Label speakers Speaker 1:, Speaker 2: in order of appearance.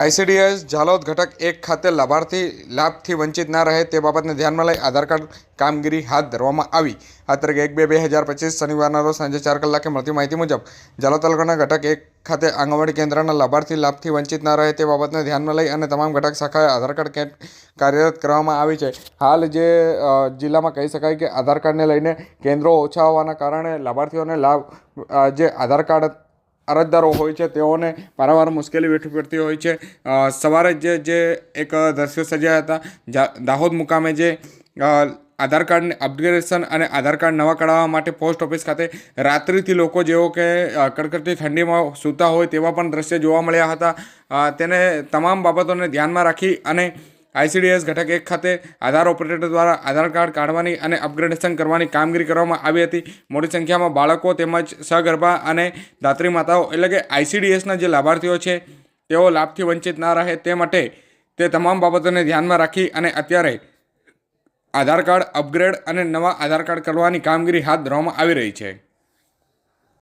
Speaker 1: ICDS Jhalod ઘટક 1 ખાતે લાભાર્થી લાભથી વંચિત ના રહે તે બાબતને ધ્યાનમાં લઈ આધાર કાર્ડ કામગીરી હાથ ધરવામાં આવી। આ તારીખ 1/2/2025 શનિવારના રોજ સાંજે 4 કલાકે મળતી માહિતી મુજબ ઝાલોદ તાલુકાના ઘટક 1 ખાતે આંગણવાડી કેન્દ્રના લાભાર્થી લાભથી વંચિત ના રહે તે બાબતને ધ્યાનમાં લઈ અને તમામ ઘટક શાખાએ આધાર કાર્ડ કાર્યરત કરવામાં આવી છે। હાલ જે જિલ્લામાં કહી શકાય કે આધાર કાર્ડને લઈને કેન્દ્રો ઓછા હોવાના કારણે લાભાર્થીઓને લાભ જે આધાર કાર્ડ અરજદારો હોય છે તેઓને વારંવાર મુશ્કેલી વેઠવી પડતી હોય છે। સવારે જે એક દ્રશ્યો સર્જાયા હતા દાહોદ મુકામે જે આધાર કાર્ડને અપગ્રેડેશન અને આધાર કાર્ડ નવા કઢાવવા માટે પોસ્ટ ઓફિસ ખાતે રાત્રિથી લોકો જેઓ કે કડકડતી ઠંડીમાં સૂતા હોય તેવા પણ દ્રશ્ય જોવા મળ્યા હતા। તેને તમામ બાબતોને ધ્યાનમાં રાખી અને આઈસીડીએસ ઘટક 1 ખાતે આધાર ઓપરેટર દ્વારા આધાર કાર્ડ કાઢવાની અને અપગ્રેડેશન કરવાની કામગીરી કરવામાં આવી હતી। મોટી સંખ્યામાં બાળકો તેમજ સગર્ભા અને ધાત્રી માતાઓ એટલે કે આઈસીડીએસના જે લાભાર્થીઓ છે તેઓ લાભથી વંચિત ના રહે તે માટે તે તમામ બાબતોને ધ્યાનમાં રાખી અને અત્યારે આધાર કાર્ડ અપગ્રેડ અને નવા આધાર કાર્ડ કરવાની કામગીરી હાથ ધરવામાં આવી રહી છે।